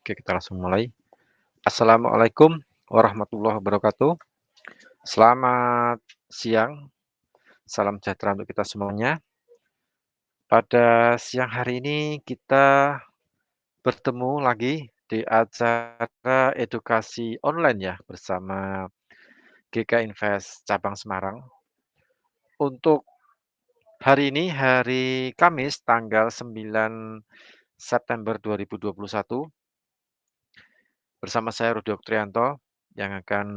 Oke, kita langsung mulai. Assalamualaikum warahmatullahi wabarakatuh. Selamat siang, salam sejahtera untuk kita semuanya. Pada siang hari ini kita bertemu lagi di acara edukasi online ya bersama GK Invest Cabang Semarang. Untuk hari ini, hari Kamis tanggal 9 September 2021, bersama saya Rudi Oktrianto yang akan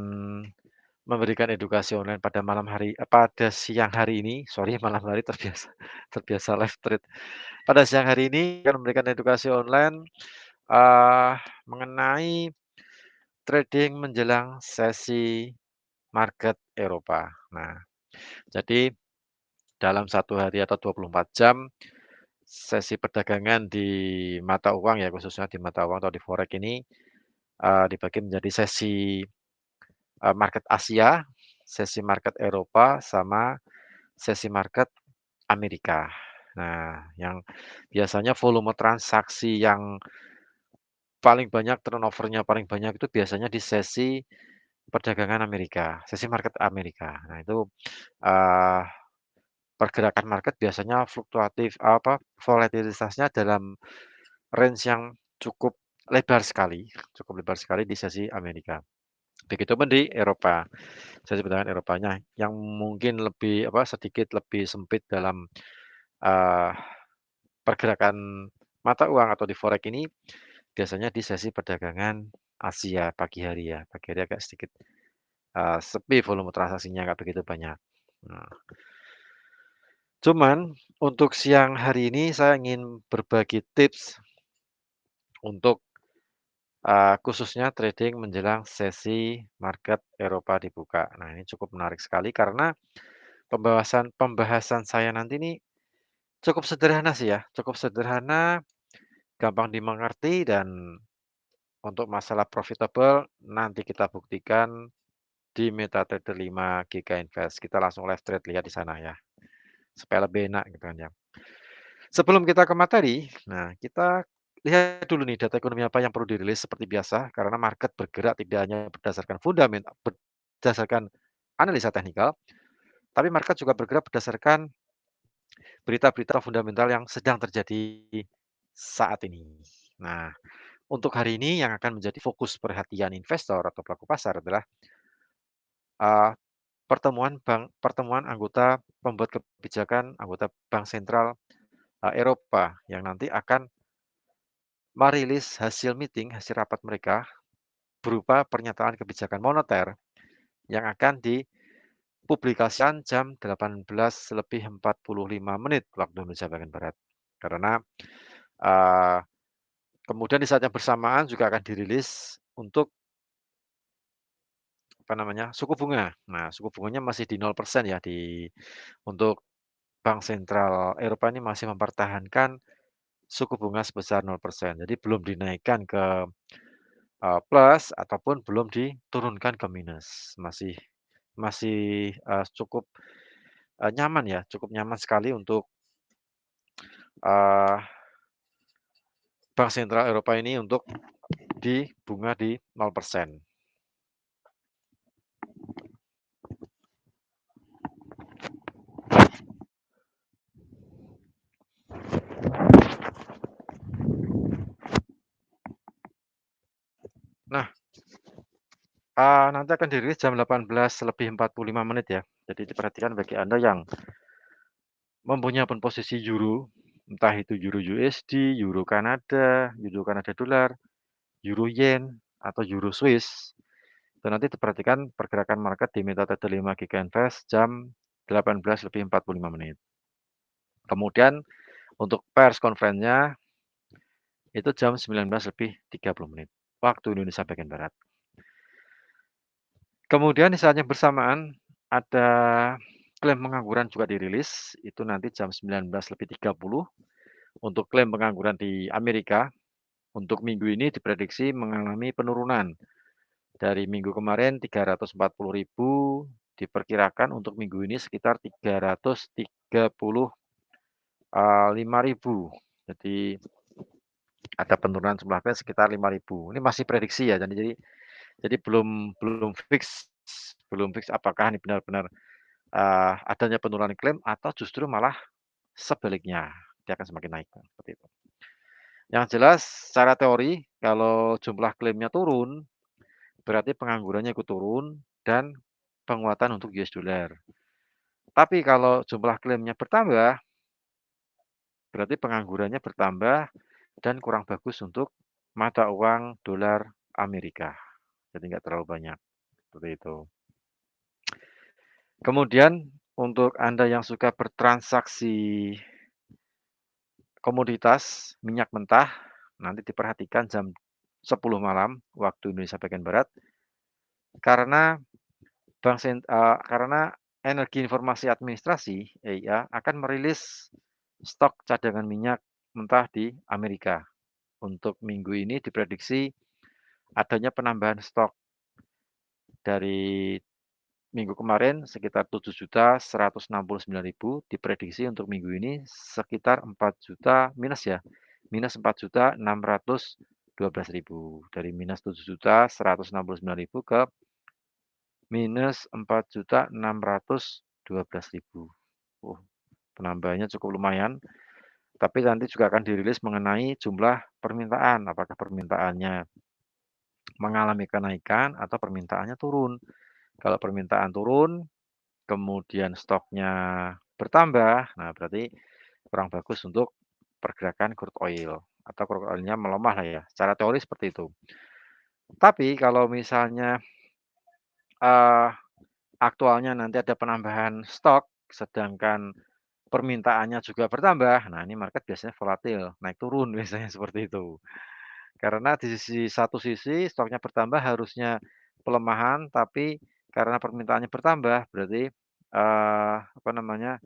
memberikan edukasi online pada siang hari ini, sorry malam hari terbiasa terbiasa live thread. Pada siang hari ini akan memberikan edukasi online, mengenai trading menjelang sesi market Eropa. Nah, jadi dalam 1 hari atau 24 jam, sesi perdagangan di mata uang ya, khususnya di mata uang atau di forex ini, dibagi menjadi sesi, market Asia, sesi market Eropa, sama sesi market Amerika. Nah, yang biasanya volume transaksi yang paling banyak, turnover-nya paling banyak itu biasanya di sesi perdagangan Amerika, sesi market Amerika. Nah, itu, eee, pergerakan market biasanya volatilitasnya dalam range yang cukup lebar sekali di sesi Amerika. Begitupun di Eropa, sesi perdagangan Eropanya yang mungkin sedikit lebih sempit dalam, eee pergerakan mata uang atau di forex ini biasanya di sesi perdagangan Asia pagi hari ya. Pagi hari agak sedikit, sepi volume transaksinya, nggak begitu banyak. Nah, cuman untuk siang hari ini saya ingin berbagi tips untuk, khususnya trading menjelang sesi market Eropa dibuka. Nah, ini cukup menarik sekali karena pembahasan pembahasan saya nanti ini cukup sederhana sih ya, cukup sederhana, gampang dimengerti dan untuk masalah profitable, nanti kita buktikan di MetaTrader 5 GK Invest. Kita langsung live trade lihat di sana ya, supaya lebih enak gitu kan ya. Sebelum kita ke materi, nah kita lihat dulu nih data ekonomi apa yang perlu dirilis seperti biasa, karena market bergerak tidak hanya berdasarkan analisa teknikal, tapi market juga bergerak berdasarkan berita-berita fundamental yang sedang terjadi saat ini. Nah, untuk hari ini yang akan menjadi fokus perhatian investor atau pelaku pasar adalah Eee, pertemuan anggota pembuat kebijakan anggota Bank Sentral, Eropa yang nanti akan merilis hasil rapat mereka berupa pernyataan kebijakan moneter yang akan dipublikasikan jam 18:45 waktu Indonesia bagian barat. Karena, eee, kemudian di saat yang bersamaan juga akan dirilis untuk, suku bunga. Nah, suku bunganya masih di 0% ya untuk Bank Sentral Eropa ini masih mempertahankan suku bunga sebesar 0%. Jadi belum dinaikkan ke, plus ataupun belum diturunkan ke minus. Masih masih, cukup, nyaman ya, cukup nyaman sekali untuk, eee, Bank Sentral Eropa ini untuk di bunga di 0%. Nah, nanti akan dirilis jam 18:45 ya. Jadi diperhatikan bagi Anda yang mempunyai akun posisi euro, entah itu euro USD, euro Kanada dolar, euro yen, atau euro Swiss, itu nanti diperhatikan pergerakan market di MetaTrader 5 GK Invest jam 18:45. Kemudian untuk pers conference-nya itu jam 19:30 waktu Indonesia bagian barat. Kemudian di saat yang bersamaan ada klaim pengangguran juga dirilis, itu nanti jam 19:30 untuk klaim pengangguran di Amerika. Untuk minggu ini diprediksi mengalami penurunan. Dari minggu kemarin 340.000, diperkirakan untuk minggu ini sekitar 335.000. Jadi Ada penurunan jumlah klaim sekitar 5.000. Ini masih prediksi ya, jadi belum belum fix belum fix apakah ini benar-benar, adanya penurunan klaim atau justru malah sebaliknya, dia akan semakin naik, seperti itu. Yang jelas secara teori kalau jumlah klaimnya turun, berarti penganggurannya ikut turun dan penguatan untuk US dollar. Tapi kalau jumlah klaimnya bertambah, berarti penganggurannya bertambah dan kurang bagus untuk mata uang dolar Amerika. Jadi nggak terlalu banyak, seperti itu. Kemudian untuk Anda yang suka bertransaksi komoditas minyak mentah, nanti diperhatikan jam 10 malam waktu Indonesia bagian barat, karena karena Energi Informasi Administrasi (EIA) akan merilis stok cadangan minyak mentah di Amerika. Untuk minggu ini diprediksi adanya penambahan stok dari minggu kemarin sekitar 7.169.000, diprediksi untuk minggu ini sekitar 4.000.000 minus ya, minus 4.612.000, dari minus 7.169.000 ke minus 4.612.000. Oh, penambahannya cukup lumayan, tapi nanti juga akan dirilis mengenai jumlah permintaan, apakah permintaannya mengalami kenaikan atau permintaannya turun. Kalau permintaan turun, kemudian stoknya bertambah, nah berarti kurang bagus untuk pergerakan crude oil atau crude oil-nya melemah lah ya, secara teori seperti itu. Tapi kalau misalnya, eee, aktualnya nanti ada penambahan stok, sedangkan permintaannya juga bertambah, nah ini market biasanya volatil, naik turun biasanya seperti itu. Karena di satu sisi stoknya bertambah harusnya pelemahan, tapi karena permintaannya bertambah berarti, apa namanya,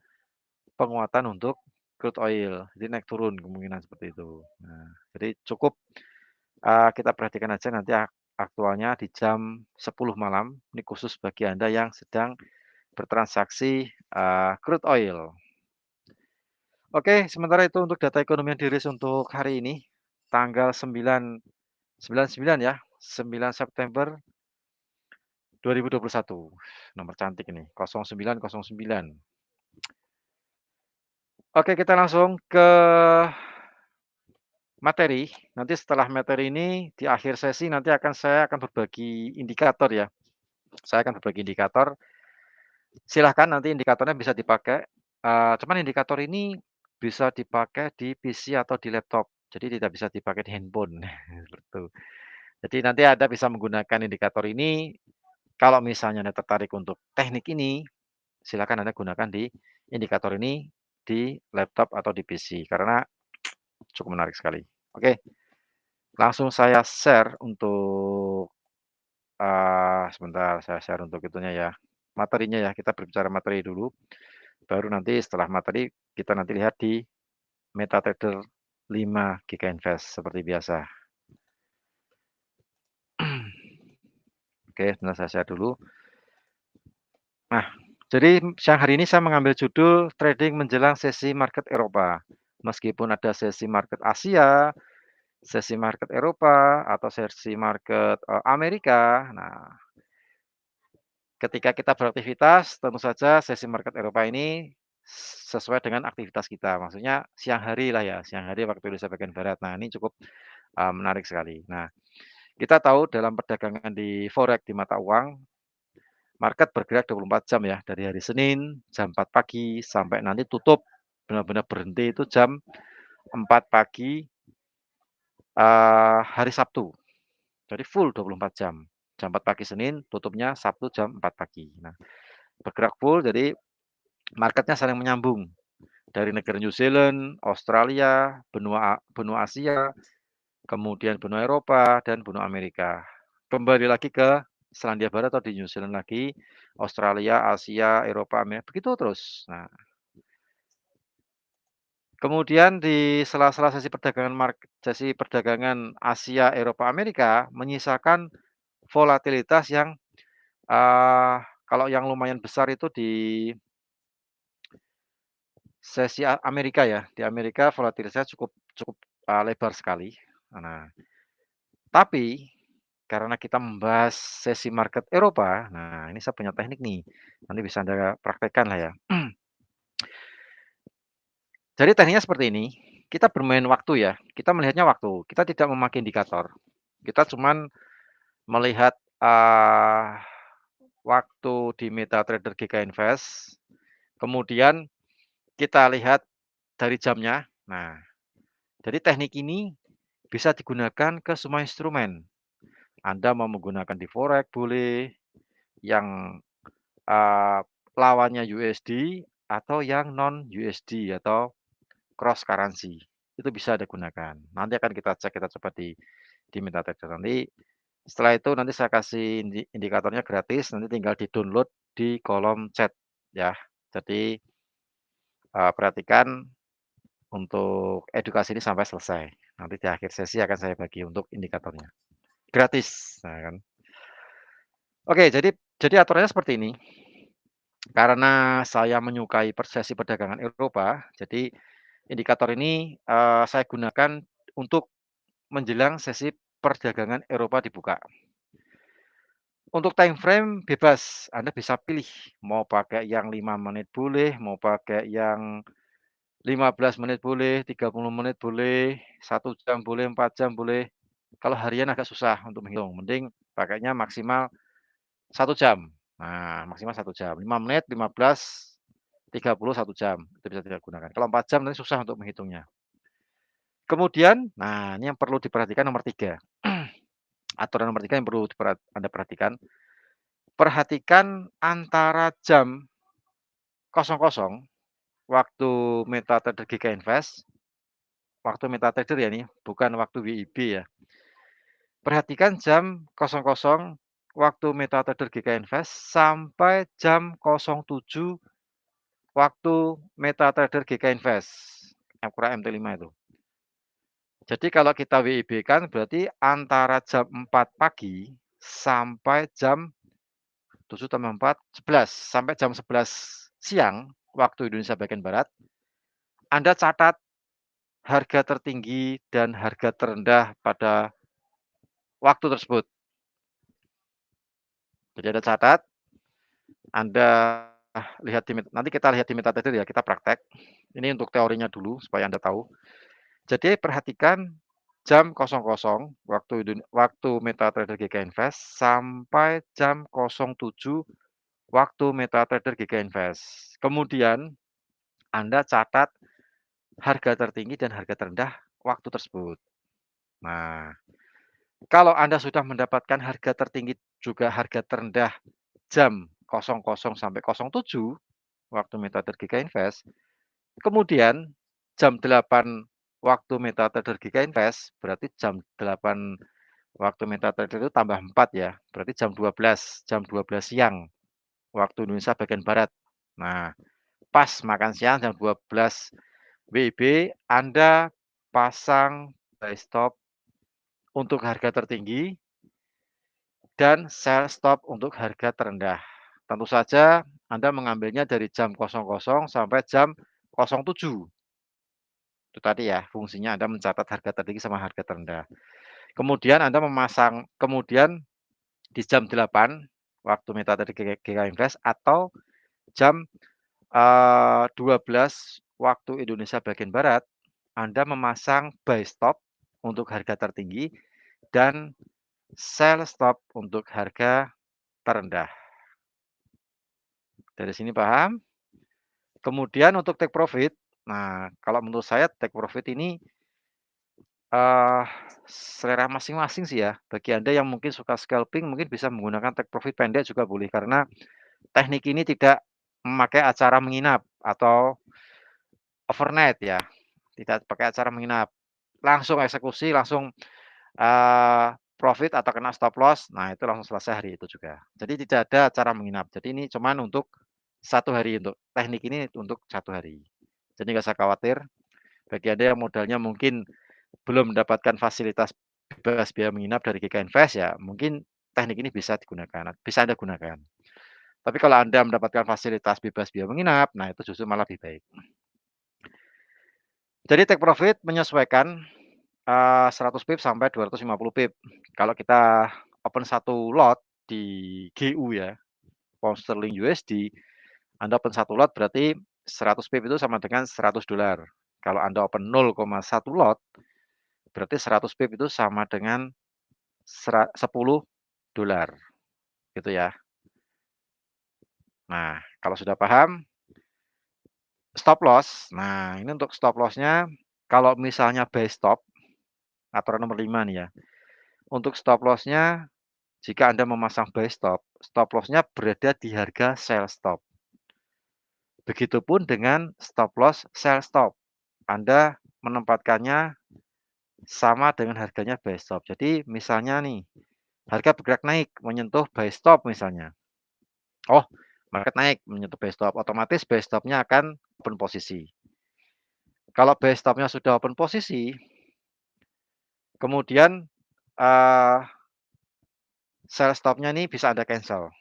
penguatan untuk crude oil, jadi naik turun kemungkinan seperti itu. Nah, jadi cukup, kita perhatikan aja nanti aktualnya di jam 10 malam, ini khusus bagi Anda yang sedang bertransaksi, crude oil. Oke, sementara itu untuk data ekonomi yang dirilis untuk hari ini, tanggal 9 ya, 9 September 2021. Nomor cantik ini, 0909. Oke, kita langsung ke materi. Nanti setelah materi ini, di akhir sesi nanti saya akan berbagi indikator ya. Saya akan berbagi indikator, silahkan nanti indikatornya bisa dipakai, cuman indikator ini bisa dipakai di PC atau di laptop, jadi tidak bisa dipakai di handphone, seperti itu. Jadi nanti Anda bisa menggunakan indikator ini, kalau misalnya Anda tertarik untuk teknik ini, silakan Anda gunakan di indikator ini di laptop atau di PC, karena cukup menarik sekali. Oke, langsung saya share untuk, sebentar saya share untuk itunya ya, materinya ya, kita berbicara materi dulu, baru nanti setelah materi kita nanti lihat di MetaTrader 5 GK Invest seperti biasa. Oke, sebentar saya share dulu. Nah, jadi siang hari ini saya mengambil judul trading menjelang sesi market Eropa. Meskipun ada sesi market Asia, sesi market Eropa, atau sesi market, Amerika. Nah, ketika kita beraktivitas, tentu saja sesi market Eropa ini sesuai dengan aktivitas kita. Maksudnya siang hari lah ya, siang hari waktu Indonesia bagian barat. Nah, ini cukup, menarik sekali. Nah, kita tahu dalam perdagangan di forex, di mata uang, market bergerak 24 jam ya, dari hari Senin jam 4 pagi sampai nanti tutup, benar-benar berhenti itu jam 4 pagi, hari Sabtu. Jadi full 24 jam. Jam 4 pagi Senin, tutupnya Sabtu jam 4 pagi. Nah, bergerak full, jadi marketnya saling menyambung. Dari negara New Zealand, Australia, benua Asia, kemudian benua Eropa, dan benua Amerika. Kembali lagi ke Selandia Barat atau di New Zealand lagi, Australia, Asia, Eropa, Amerika, begitu terus. Nah, kemudian di sela-sela sesi perdagangan Asia, Eropa, Amerika menyisakan volatilitas yang, kalau yang lumayan besar itu di sesi Amerika ya. Di Amerika volatilitasnya cukup cukup, lebar sekali. Nah, tapi karena kita membahas sesi market Eropa, nah ini saya punya teknik nih, nanti bisa Anda praktekkan lah ya. Jadi tekniknya seperti ini, kita bermain waktu ya, kita melihatnya waktu, kita tidak memakai indikator. Kita cuman melihat, waktu di MetaTrader GK Invest, kemudian kita lihat dari jamnya. Nah, jadi teknik ini bisa digunakan ke semua instrumen. Anda mau menggunakan di forex boleh, yang, eee, lawannya USD atau yang non USD atau cross currency, itu bisa Anda gunakan. Nanti akan kita cek, kita coba di MetaTrader nanti. Setelah itu nanti saya kasih indikatornya gratis, nanti tinggal di-download di kolom chat ya. Jadi, perhatikan untuk edukasi ini sampai selesai. Nanti di akhir sesi akan saya bagi untuk indikatornya. Gratis, nah kan. Oke, jadi aturannya seperti ini. Karena saya menyukai sesi perdagangan Eropa, jadi indikator ini, saya gunakan untuk menjelang sesi perdagangan Eropa dibuka. Untuk time frame bebas, Anda bisa pilih mau pakai yang 5 menit boleh, mau pakai yang 15 menit boleh, 30 menit boleh, 1 jam boleh, 4 jam boleh. Kalau harian agak susah untuk menghitung, mending pakainya maksimal 1 jam. Nah, maksimal 1 jam, 5 menit, 15, 30, 1 jam, itu bisa kita gunakan. Kalau 4 jam nanti susah untuk menghitungnya. Kemudian, nah ini yang perlu diperhatikan nomor 3. Aturan nomor 3 yang perlu Anda perhatikan, perhatikan antara jam 00.00 waktu MetaTrader GK Invest, waktu MetaTrader ya ini, bukan waktu WIB ya. Perhatikan jam 00.00 waktu MetaTrader GK Invest sampai jam 07.00 waktu MetaTrader GK Invest, ukuran MT5 itu. Jadi kalau kita WIB-kan berarti antara jam 4 pagi sampai jam 7 tambah 4, 11, sampai jam 11 siang waktu Indonesia bagian barat, Anda catat harga tertinggi dan harga terendah pada waktu tersebut. Jadi Anda catat, Anda lihat nanti kita lihat di MetaTrader ya, kita praktek. Ini untuk teorinya dulu supaya Anda tahu. Jadi perhatikan jam 00.00 waktu MetaTrader GK Invest sampai jam 07.00 waktu MetaTrader GK Invest. Kemudian Anda catat harga tertinggi dan harga terendah waktu tersebut. Nah, kalau Anda sudah mendapatkan harga tertinggi juga harga terendah jam 00.00 sampai 07.00 waktu MetaTrader GK Invest, kemudian jam 8 waktu MetaTrader GK Invest, berarti jam 8 waktu MetaTrader itu tambah 4 ya, berarti jam 12 siang waktu Indonesia bagian barat. Nah, pas makan siang jam 12 WIB, Anda pasang buy stop untuk harga tertinggi dan sell stop untuk harga terendah. Tentu saja Anda mengambilnya dari jam 00.00 sampai jam 07.00. Itu tadi ya, fungsinya Anda mencatat harga tertinggi sama harga terendah. Kemudian di jam 8 waktu metode GK Invest atau jam, 12 waktu Indonesia bagian barat, Anda memasang buy stop untuk harga tertinggi dan sell stop untuk harga terendah. Dari sini paham? Kemudian untuk take profit, nah kalau menurut saya take profit ini, eee, selera masing-masing sih ya. Bagi Anda yang mungkin suka scalping mungkin bisa menggunakan take profit pendek juga boleh, karena teknik ini tidak memakai acara menginap atau overnight ya, tidak pakai acara menginap. Langsung eksekusi, langsung, profit atau kena stop loss, nah itu langsung selesai hari itu juga. Jadi tidak ada acara menginap. Jadi ini cuman untuk 1 hari, untuk teknik ini untuk 1 hari. Jadi nggak usah khawatir, bagi Anda yang modalnya mungkin belum mendapatkan fasilitas bebas biaya menginap dari GK Invest ya, mungkin teknik ini bisa digunakan, bisa Anda gunakan. Tapi kalau Anda mendapatkan fasilitas bebas biaya menginap, nah itu justru malah lebih baik. Jadi take profit menyesuaikan 100 pip sampai 250 pip. Kalau kita open satu lot di GU ya, pound sterling USD, Anda open satu lot berarti 100 pip itu sama dengan $100. Kalau Anda open 0,1 lot, berarti 100 pip itu sama dengan $10, gitu ya. Nah, kalau sudah paham, stop loss. Nah, ini untuk stop loss-nya, kalau misalnya buy stop, aturan nomor 5 nih ya. Untuk stop loss-nya, jika Anda memasang buy stop, stop loss-nya berada di harga sell stop. Begitupun dengan stop loss sell stop. Anda menempatkannya sama dengan harganya buy stop. Jadi misalnya nih, harga bergerak naik menyentuh buy stop misalnya. Oh, market naik menyentuh buy stop, otomatis buy stop-nya akan open posisi. Kalau buy stop-nya sudah open posisi, kemudian, eee, sell stop-nya nih bisa Anda cancel,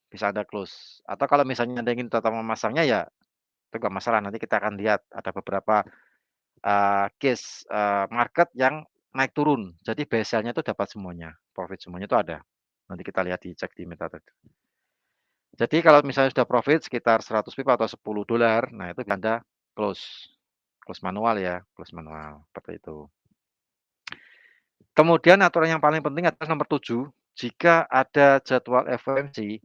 bisa Anda close. Atau kalau misalnya Anda ingin tetap memasangnya ya itu nggak masalah, nanti kita akan lihat ada beberapa, case, market yang naik turun. Jadi buy sell-nya itu dapat semuanya, profit semuanya itu ada. Nanti kita lihat dicek di MetaTrader. Jadi kalau misalnya sudah profit sekitar 100 pip atau $10, nah itu Anda close, close manual ya, close manual, seperti itu. Kemudian aturan yang paling penting adalah nomor 7, jika ada jadwal FOMC,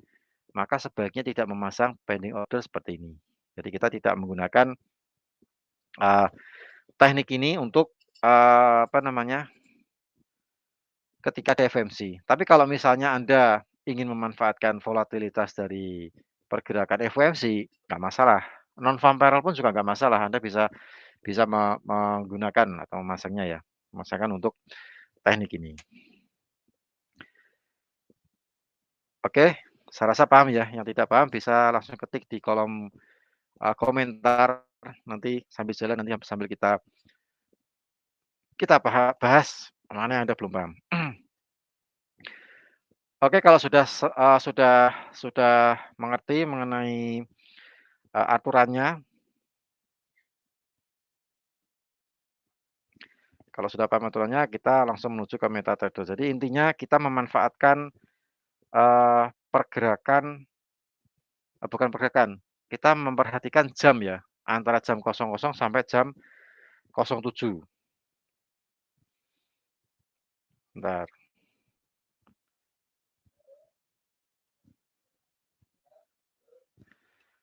maka sebaiknya tidak memasang pending order seperti ini. Jadi kita tidak menggunakan, eee, teknik ini untuk, apa namanya, ketika ada FOMC. Tapi kalau misalnya Anda ingin memanfaatkan volatilitas dari pergerakan FOMC, nggak masalah. Non farm payroll pun juga nggak masalah, Anda bisa bisa menggunakan atau memasangnya ya, memasangkan untuk teknik ini. Oke, saya rasa paham ya, yang tidak paham bisa langsung ketik di kolom, komentar, nanti sambil jalan nanti sambil kita kita bahas mana yang Anda belum paham. Oke, kalau sudah mengerti mengenai, aturannya, kalau sudah paham aturannya kita langsung menuju ke MetaTrader. Jadi intinya kita memanfaatkan, pergerakan bukan pergerakan, kita memperhatikan jam ya, antara jam 00.00 sampai jam 07.00. Bentar,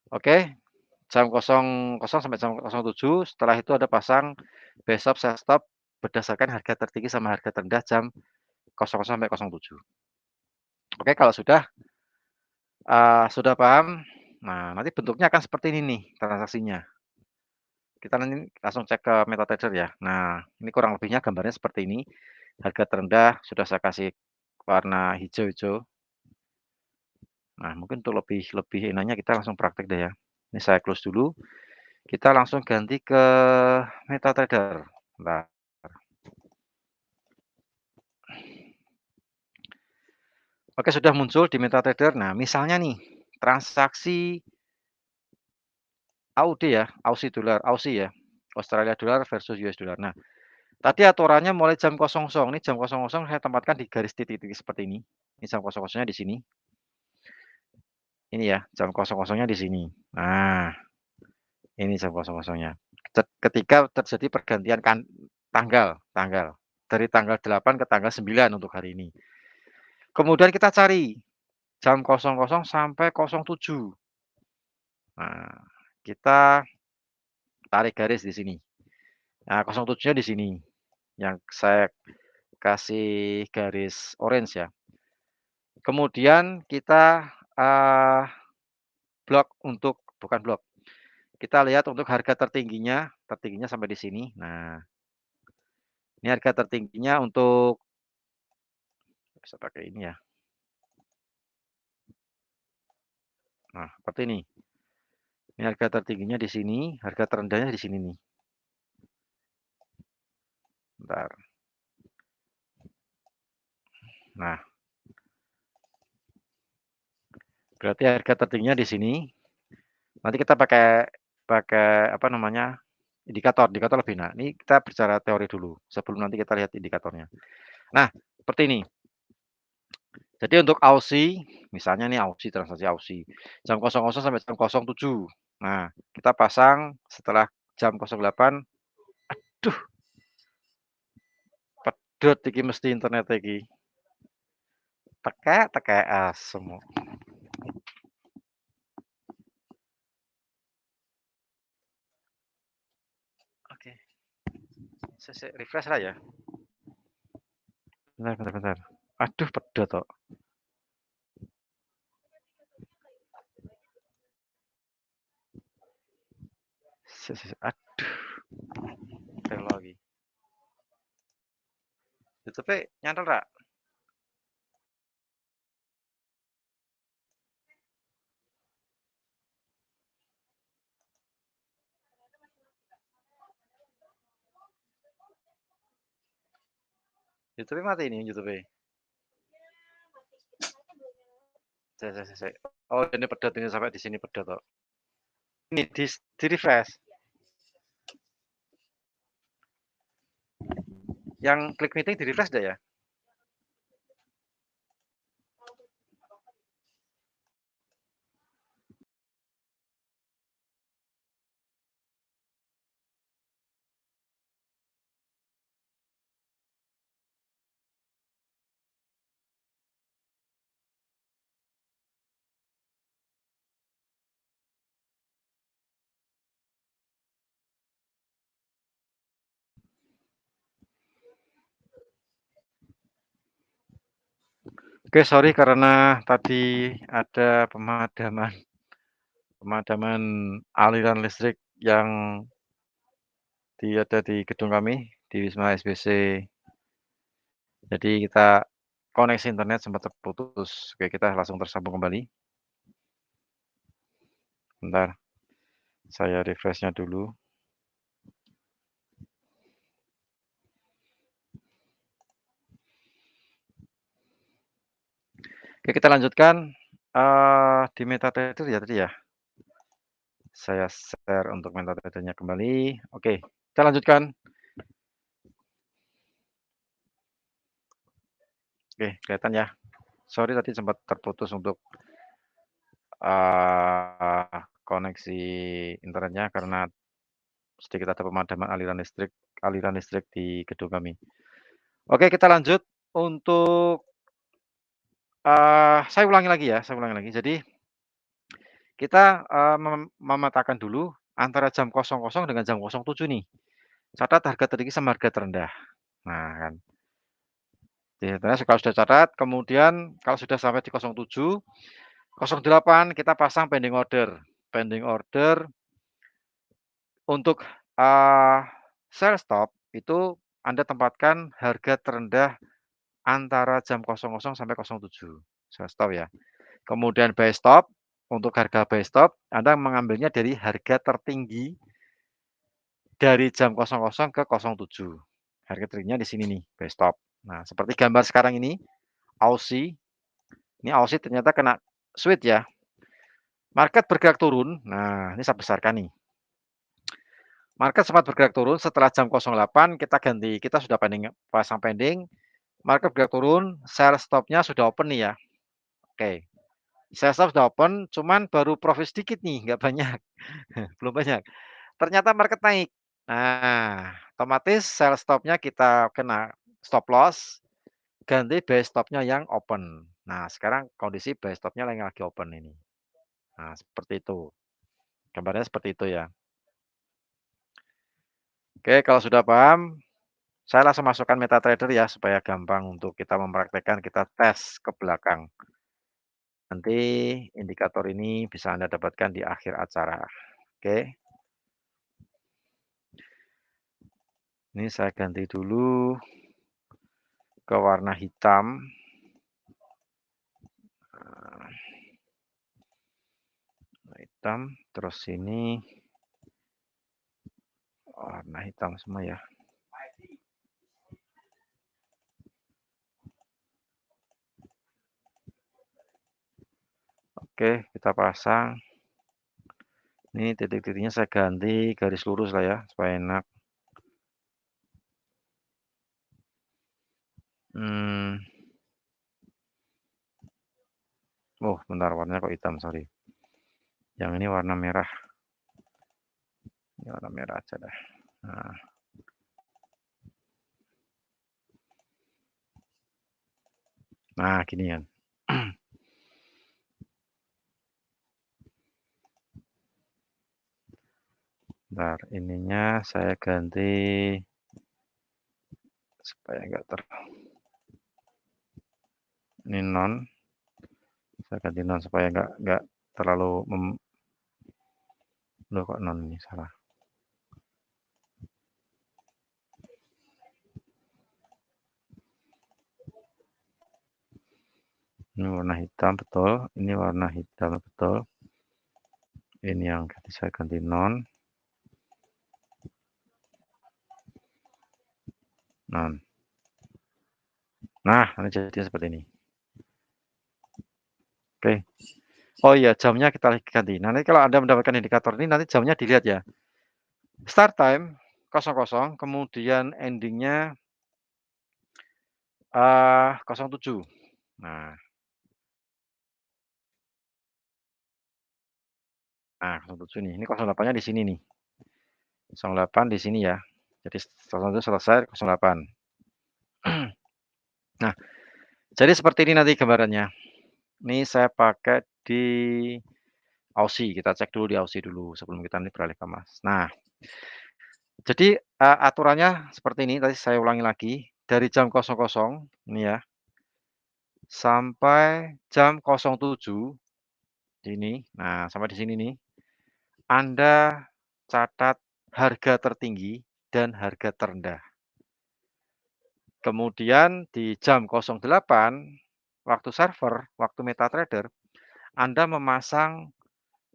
oke, jam 00.00 sampai jam 07.00, setelah itu ada pasang buy stop, sell stop berdasarkan harga tertinggi sama harga terendah jam 00.00 sampai 07.00. Oke, kalau sudah paham, nah nanti bentuknya akan seperti ini nih transaksinya. Kita nanti langsung cek ke MetaTrader ya. Nah, ini kurang lebihnya gambarnya seperti ini. Harga terendah sudah saya kasih warna hijau-hijau. Nah, mungkin untuk lebih lebih enaknya kita langsung praktek deh ya. Ini saya close dulu, kita langsung ganti ke MetaTrader. Bentar. Oke, sudah muncul di MetaTrader. Nah, misalnya nih, transaksi AUD ya, Aussie dollar, Aussie ya, Australia dollar versus US dollar. Nah, tadi aturannya mulai jam 00.00, ini jam 00.00 saya tempatkan di garis titik-titik seperti ini. Ini jam 00.00-nya di sini. Ini ya, jam 00.00-nya di sini. Nah, ini jam 00.00-nya. Ketika terjadi pergantian tanggal tanggal, dari tanggal 8 ke tanggal 9 untuk hari ini. Kemudian kita cari jam 00.00 sampai 07.00. Nah, kita tarik garis di sini. Nah, 07.00-nya di sini, yang saya kasih garis orange ya. Kemudian kita, blok untuk bukan blok, kita lihat untuk harga tertingginya sampai di sini. Nah, ini harga tertingginya untuk bisa pakai ini ya. Nah, seperti ini. Ini harga tertingginya di sini, harga terendahnya di sini nih. Bentar. Nah, berarti harga tertingginya di sini. Nanti kita pakai pakai apa namanya? indikator lebih. Nah, ini kita bicara teori dulu, sebelum nanti kita lihat indikatornya. Nah, seperti ini. Jadi untuk Aussie, misalnya nih Aussie, transaksi Aussie, jam 00.00 sampai jam 07.00. Nah, kita pasang setelah jam 08.00, aduh pedhot iki mesti internet iki. Tekek asem. Oke, sik refresh lah ya. Bentar. Aduh pedhot kok. Aduh, telo iki. YouTube nyantol ra? YouTube mati ini YouTube. Sik. Oh, ini pedot ini sampai di sini pedot kok. Ini di refresh. Yang klik meeting di refresh dah ya? Oke, sorry karena tadi ada pemadaman aliran listrik yang ada di gedung kami, di Wisma SBC. Jadi kita koneksi internet sempat terputus. Oke, kita langsung tersambung kembali. Bentar, saya refresh-nya dulu. Oke, kita lanjutkan, di MetaTrader ya tadi ya? Saya share untuk MetaTrader-nya kembali. Oke, kita lanjutkan. Oke, kelihatan ya? Sorry tadi sempat terputus untuk, koneksi internetnya karena sedikit ada pemadaman aliran listrik di gedung kami. Oke, kita lanjut untuk, saya ulangi lagi ya, Jadi kita, memetakan dulu antara jam 00.00 dengan jam 07.00 nih. Catat harga tertinggi sama harga terendah. Nah kan, kalau sudah catat, kemudian kalau sudah sampai di 07.00, 08.00 kita pasang pending order. Pending order untuk, sell stop itu Anda tempatkan harga terendah antara jam 00.00 sampai 07.00, sell stop ya. Kemudian buy stop, untuk harga buy stop Anda mengambilnya dari harga tertinggi dari jam 00.00 ke 07.00. Harga tertingginya di sini nih, buy stop. Nah, seperti gambar sekarang ini, Aussie, ini Aussie ternyata kena sweet ya. Market bergerak turun, nah ini saya besarkan nih. Market sempat bergerak turun setelah jam 08.00 kita sudah pasang pending, market bergerak turun, sell stop-nya sudah open nih ya. Oke, sell stop sudah open, cuman baru profit sedikit nih, nggak banyak, belum banyak. Ternyata market naik. Nah, otomatis sell stop-nya kita kena stop loss, ganti buy stop-nya yang open. Nah, sekarang kondisi buy stop-nya lagi open ini. Nah, seperti itu. Gambarnya seperti itu ya. Oke, kalau sudah paham, saya langsung masukkan MetaTrader ya, supaya gampang untuk kita mempraktekkan, kita tes ke belakang. Nanti indikator ini bisa Anda dapatkan di akhir acara. Oke. Ini saya ganti dulu ke warna hitam. Hitam, terus ini warna hitam semua ya. Oke, kita pasang. Ini titik-titiknya saya ganti garis lurus lah ya, supaya enak. Hmm. Oh, bentar, warnanya kok hitam, sorry. Yang ini warna merah. Ini warna merah aja dah. Nah, gini kan. Bentar, ininya saya ganti supaya enggak ini non. Saya ganti non supaya enggak terlalu loh kok non ini salah. Ini warna hitam betul, ini warna hitam betul. Ini yang saya ganti non. Non. Nah, ini jadi seperti ini. Oke. Oh iya, jamnya kita ganti. Nanti kalau Anda mendapatkan indikator ini, nanti jamnya dilihat ya. Start time 00, kemudian endingnya 07. Nah, 07 nih. Ini 08-nya di sini nih. 08 di sini ya. Jadi 07 selesai 08. Nah, jadi seperti ini nanti gambarannya. Ini saya pakai di Aussie. Kita cek dulu di Aussie dulu sebelum kita ini beralih ke Mas. Nah, jadi aturannya seperti ini. Tadi saya ulangi lagi. Dari jam 00 ini ya sampai jam 07 ini. Nah, sampai di sini nih. Anda catat harga tertinggi dan harga terendah. Kemudian di jam 08 waktu server, waktu MetaTrader, Anda memasang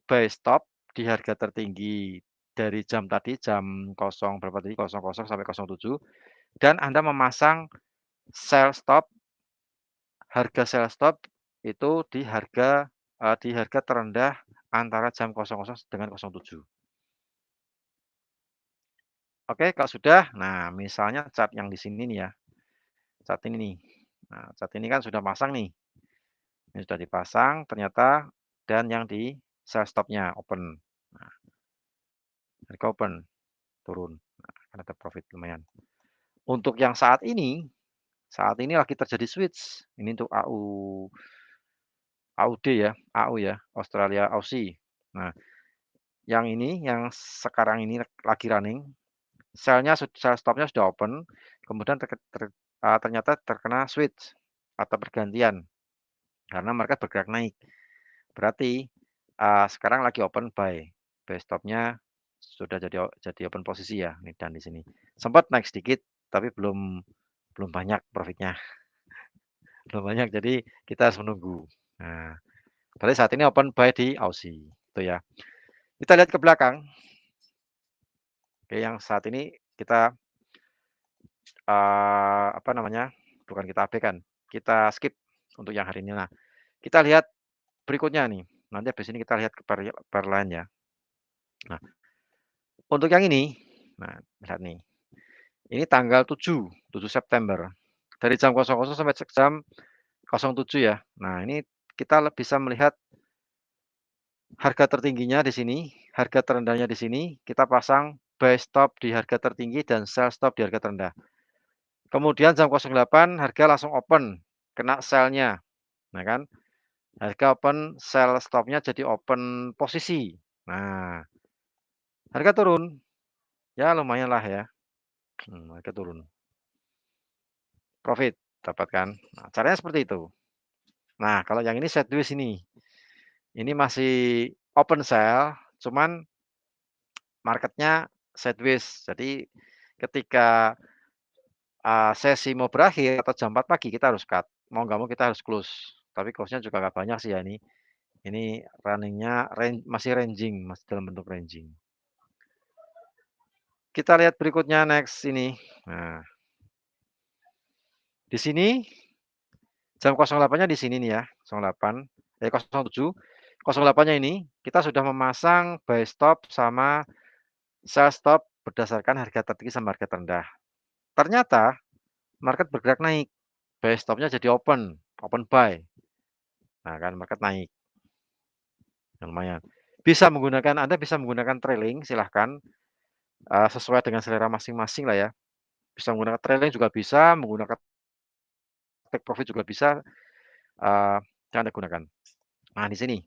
buy stop di harga tertinggi dari jam tadi jam 0 berapa tadi 00 sampai 07 dan Anda memasang harga sell stop itu di harga terendah antara jam 00 dengan 07. Oke, kalau sudah, nah misalnya chart yang di sini nih ya, chart ini nih. Nah, chart ini kan sudah pasang nih. Ini sudah dipasang ternyata dan yang di sell stop-nya open. Nah, harga open, turun. Nah, kan ada profit lumayan. Untuk yang saat ini lagi terjadi switch. Ini untuk AUD ya, AU ya, Australia Aussie. Nah, yang ini yang sekarang ini lagi running, sell stop-nya sudah open, kemudian ternyata terkena switch atau pergantian karena market bergerak naik. Berarti sekarang lagi open buy. Buy stop-nya sudah jadi open posisi ya, ini dan di sini. Sempat naik sedikit tapi belum banyak profitnya. Belum banyak jadi kita harus menunggu. Nah, berarti saat ini open buy di Aussie, itu ya. Kita lihat ke belakang. Oke, yang saat ini kita apa namanya? Bukan kita abaikan, kita skip untuk yang hari ini. Nah, kita lihat berikutnya nih. Nanti habis ini kita lihat ke pair lain ya. Nah, untuk yang ini, nah lihat nih. Ini tanggal 7 September. Dari jam 00 sampai jam 07 ya. Nah, ini kita bisa melihat harga tertingginya di sini, harga terendahnya di sini, kita pasang buy stop di harga tertinggi dan sell stop di harga terendah. Kemudian jam 08 harga langsung open, kena sell-nya. Nah kan, harga open, sell stop-nya jadi open posisi. Nah, harga turun, ya lumayan lah ya. Harga turun. Profit dapatkan. Nah, caranya seperti itu. Nah, kalau yang ini sideways ini. Ini masih open sell, cuman marketnya sideways. Jadi ketika sesi mau berakhir atau jam 4 pagi kita harus cut. Mau nggak mau kita harus close. Tapi close-nya juga nggak banyak sih ya ini. Ini running-nya masih ranging, masih dalam bentuk ranging. Kita lihat berikutnya next ini. Nah, di sini jam 08-nya di sini nih ya, 08, 07. 08-nya ini kita sudah memasang buy stop sama sell stop berdasarkan harga tertinggi sama harga terendah. Ternyata market bergerak naik, buy stop-nya jadi open, open buy. Nah kan market naik, lumayan. Anda bisa menggunakan trailing silahkan, sesuai dengan selera masing-masing lah ya. Bisa menggunakan trailing juga bisa, menggunakan take profit juga bisa, eee, yang Anda gunakan. Nah di sini,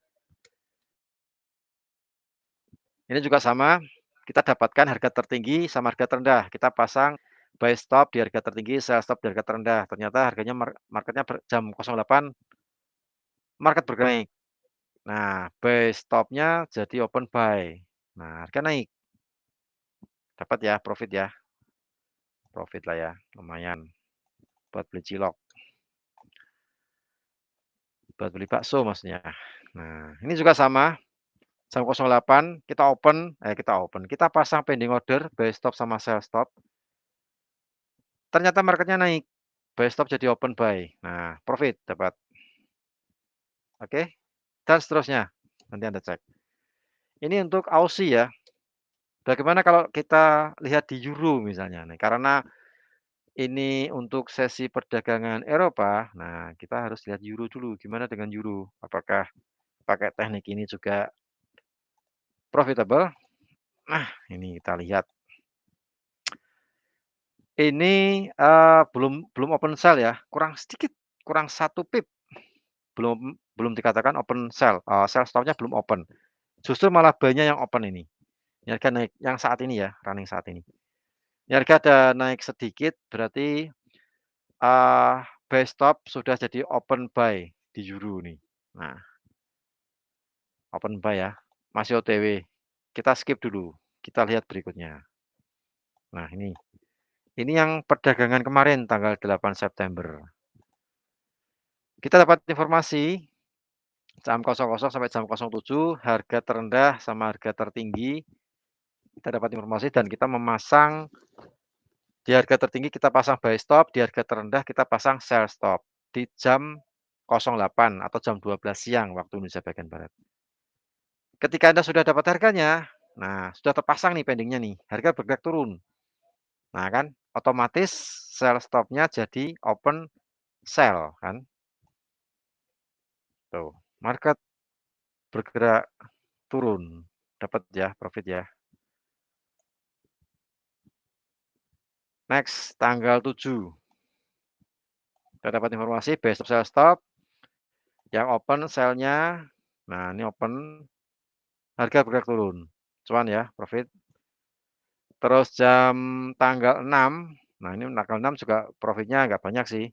ini juga sama, kita dapatkan harga tertinggi sama harga terendah, kita pasang buy stop di harga tertinggi, sell stop di harga terendah. Ternyata harganya marketnya jam 08.00 market bergerak naik. Nah, buy stop-nya jadi open buy. Nah, harga naik, dapat ya, profit lah ya, lumayan buat beli cilok, buat beli bakso maksudnya. Nah, ini juga sama, jam 08.00 kita pasang pending order, buy stop sama sell stop. Ternyata marketnya naik, buy stop jadi open buy. Nah, profit dapat. Oke, dan seterusnya. Nanti Anda cek. Ini untuk Aussie ya. Bagaimana kalau kita lihat di euro misalnya nih, karena ini untuk sesi perdagangan Eropa, nah kita harus lihat euro dulu, gimana dengan euro? Apakah pakai teknik ini juga profitable? Nah, ini kita lihat. Ini, belum belum open sell ya, kurang sedikit, kurang 1 pip, belum belum dikatakan open sell, sell stop-nya belum open. Justru malah buy-nya yang open ini. Ini harga naik yang saat ini ya, running saat ini. Ini harga ada naik sedikit, berarti, buy stop sudah jadi open buy di euro nih. Nah, open buy ya, masih OTW. Kita skip dulu, kita lihat berikutnya. Nah ini yang perdagangan kemarin tanggal 8 September. Kita dapat informasi jam 00.00 sampai jam 07.00 harga terendah sama harga tertinggi. Kita dapat informasi dan kita memasang di harga tertinggi kita pasang buy stop, di harga terendah kita pasang sell stop di jam 08.00 atau jam 12.00 siang waktu Indonesia bagian barat. Ketika Anda sudah dapat harganya, nah sudah terpasang nih pendingnya nih, harga bergerak turun. Nah kan, otomatis sell stop-nya jadi open sell kan. Tuh, market bergerak turun, dapat ya profit ya. Next, tanggal 7, kita dapat informasi buy stop, sell stop, yang open sell-nya, nah ini open, harga bergerak turun, cuan ya, profit. Terus jam tanggal 6, nah ini tanggal 6 juga profitnya nggak banyak sih,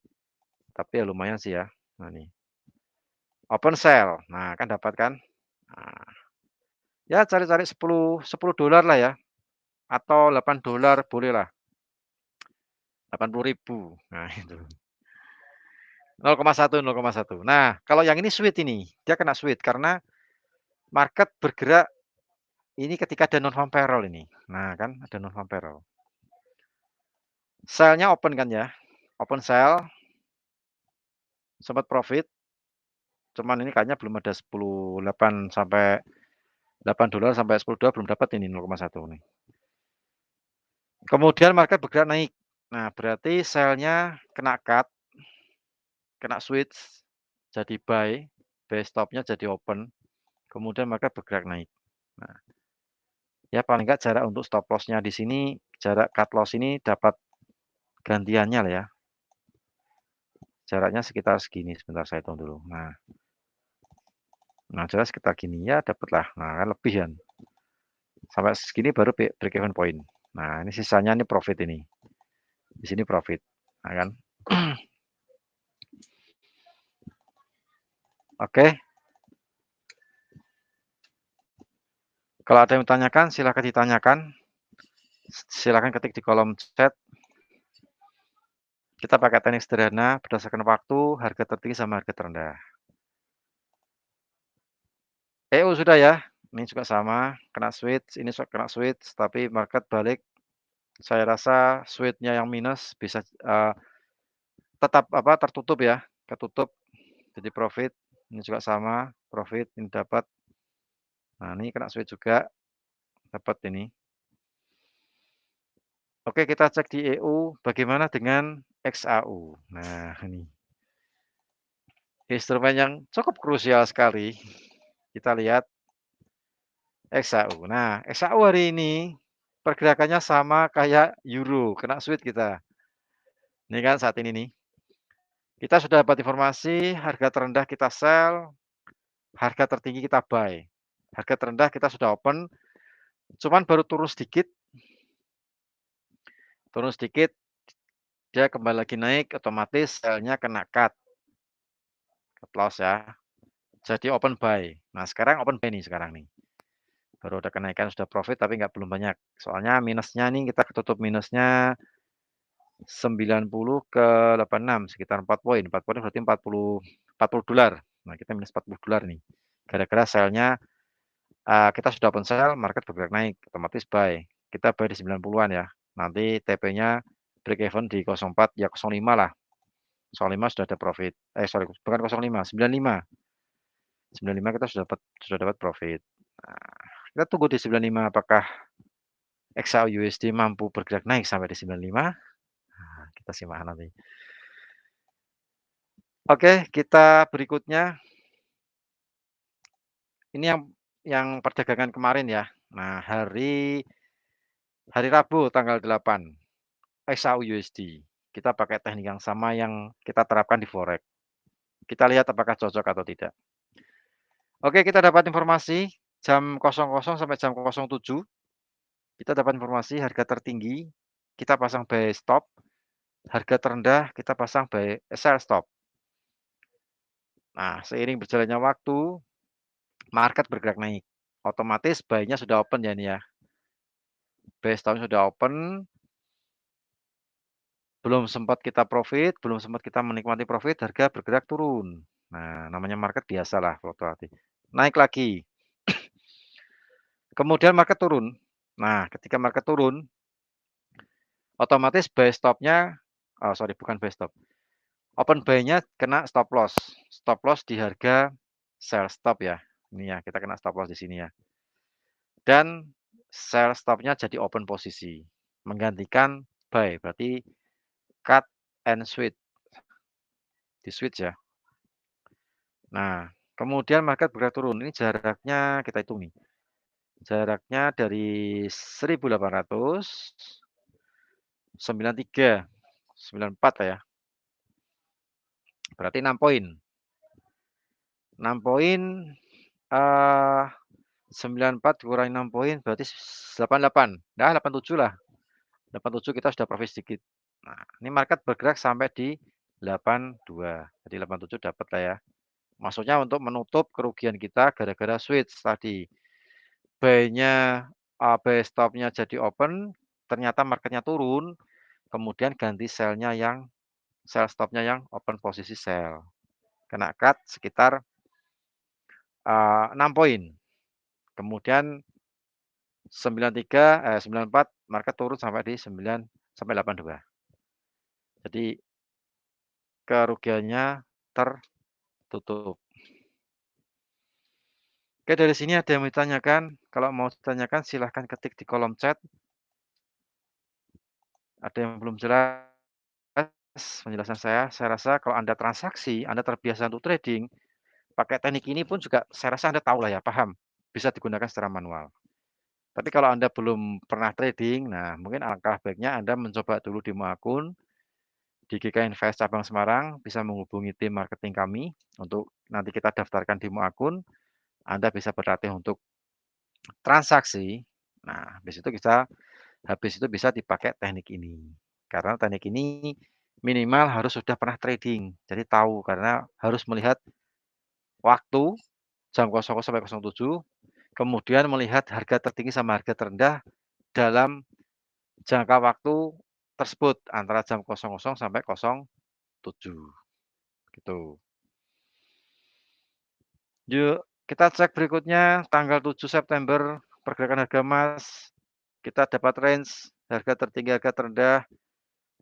tapi ya lumayan sih ya. Nah nih, open sell, nah kan dapat kan. Nah, ya cari-cari 10 $10 lah ya, atau $8 boleh lah, 80.000. Nah itu, 0,1. Nah, kalau yang ini sweet ini, dia kena sweet karena market bergerak ini ketika ada non farm payroll ini. Nah kan ada non farm payroll. Sell-nya open kan ya, open sell, sempat profit, cuman ini kayaknya belum ada 8 sampai $8 sampai $10 belum dapat ini 0,1 nih. Kemudian market bergerak naik. Nah, berarti sell-nya kena cut, kena switch, jadi buy stop-nya jadi open, kemudian market bergerak naik. Nah, ya paling enggak jarak untuk stop loss-nya di sini, jarak cut loss ini dapat gantiannya lah ya. Jaraknya sekitar segini, sebentar saya hitung dulu. Nah jelas sekitar gini ya dapatlah. Nah kan lebih kan. Sampai segini baru break even point. Nah ini sisanya ini profit ini. Di sini profit. Nah kan. Oke. Kalau ada yang ditanyakan silakan ditanyakan. Silakan ketik di kolom chat. Kita pakai teknik sederhana berdasarkan waktu, harga tertinggi sama harga terendah. EU sudah ya. Ini juga sama, kena switch, ini kena switch, tapi market balik. Saya rasa switch-nya yang minus bisa tetap tertutup ya, ketutup jadi profit. Ini juga sama. profit, ini dapat. Nah, ini kena switch juga, dapat ini. Oke, kita cek di EU, bagaimana dengan XAU. Nah, ini instrumen yang cukup krusial sekali. Kita lihat XAU. Nah, XAU hari ini pergerakannya sama kayak euro, kena switch kita. Ini kan saat ini nih. Kita sudah dapat informasi, harga terendah kita sell, harga tertinggi kita buy. Harga terendah kita sudah open, cuman baru turun sedikit, dia kembali lagi naik, otomatis sell-nya kena cut loss ya. Jadi open buy. Nah, sekarang open buy nih sekarang nih. Baru ada kenaikan sudah profit tapi belum banyak. Soalnya minusnya nih kita ketutup minusnya 90 ke 86 sekitar 4 poin. 4 poin berarti 40 dolar. Nah, kita minus 40 dolar nih. Gara-gara sell-nya kita sudah open sell, market bergerak naik, otomatis buy. Kita buy di 90-an ya. Nanti TP-nya break even di 04 ya 05 lah. 05 sudah ada profit. Sorry, bukan 05, 95. 95 kita sudah dapat profit. Nah, kita tunggu di 95 apakah XAU USD mampu bergerak naik sampai di 95. Nah, kita simak nanti. Oke, kita berikutnya ini yang perdagangan kemarin ya. Nah, hari Rabu tanggal 8 XAU USD. Kita pakai teknik yang sama yang kita terapkan di forex. Kita lihat apakah cocok atau tidak. Oke, kita dapat informasi jam 00 sampai jam 07. Kita dapat informasi harga tertinggi kita pasang buy stop, harga terendah kita pasang sell stop. Nah, seiring berjalannya waktu, market bergerak naik. Otomatis buy-nya sudah open ya ini ya. Buy stop sudah open, belum sempat kita profit, belum sempat kita menikmati profit, harga bergerak turun. Nah, namanya market biasalah fluktuatif. Naik lagi. Kemudian market turun. Nah, ketika market turun, otomatis buy stop-nya, sorry bukan buy stop. Open buy-nya kena stop loss. Stop loss di harga sell stop ya. Ini ya, kita kena stop loss di sini ya. Dan sell stop-nya jadi open posisi. Menggantikan buy, berarti cut and switch. Di switch ya. Nah, kemudian market bergerak turun. Ini jaraknya kita hitung nih. Jaraknya dari 1800, 93, 94 lah ya. Berarti 6 poin. 6 poin, 94 dikurangi 6 poin berarti 88. Nah, 87 lah. 87 kita sudah profit sedikit. Nah, ini market bergerak sampai di 82. Jadi 87 dapat lah ya. Maksudnya untuk menutup kerugian kita gara-gara switch tadi. Buy-nya, buy stop-nya jadi open, ternyata marketnya turun, kemudian ganti sell stop-nya yang open posisi sell. Kena cut sekitar 6 poin. Kemudian 94 market turun sampai di 9 sampai 82. Jadi kerugiannya tertutup. Oke, dari sini ada yang mau ditanyakan? Kalau mau ditanyakan silahkan ketik di kolom chat. Ada yang belum jelas penjelasan saya rasa kalau Anda transaksi, Anda terbiasa untuk trading, pakai teknik ini pun juga saya rasa Anda tahu lah ya, paham. Bisa digunakan secara manual. Tapi kalau Anda belum pernah trading, nah mungkin alangkah baiknya Anda mencoba dulu demo akun di GK Invest cabang Semarang, bisa menghubungi tim marketing kami untuk nanti kita daftarkan demo akun. Anda bisa berlatih untuk transaksi. Nah, habis itu bisa dipakai teknik ini. Karena teknik ini minimal harus sudah pernah trading. Jadi tahu karena harus melihat waktu jam 00 sampai 07, kemudian melihat harga tertinggi sama harga terendah dalam jangka waktu tersebut antara jam 00 sampai 07 gitu. Yuk kita cek berikutnya tanggal 7 September pergerakan harga emas. Kita dapat range harga tertinggi, harga terendah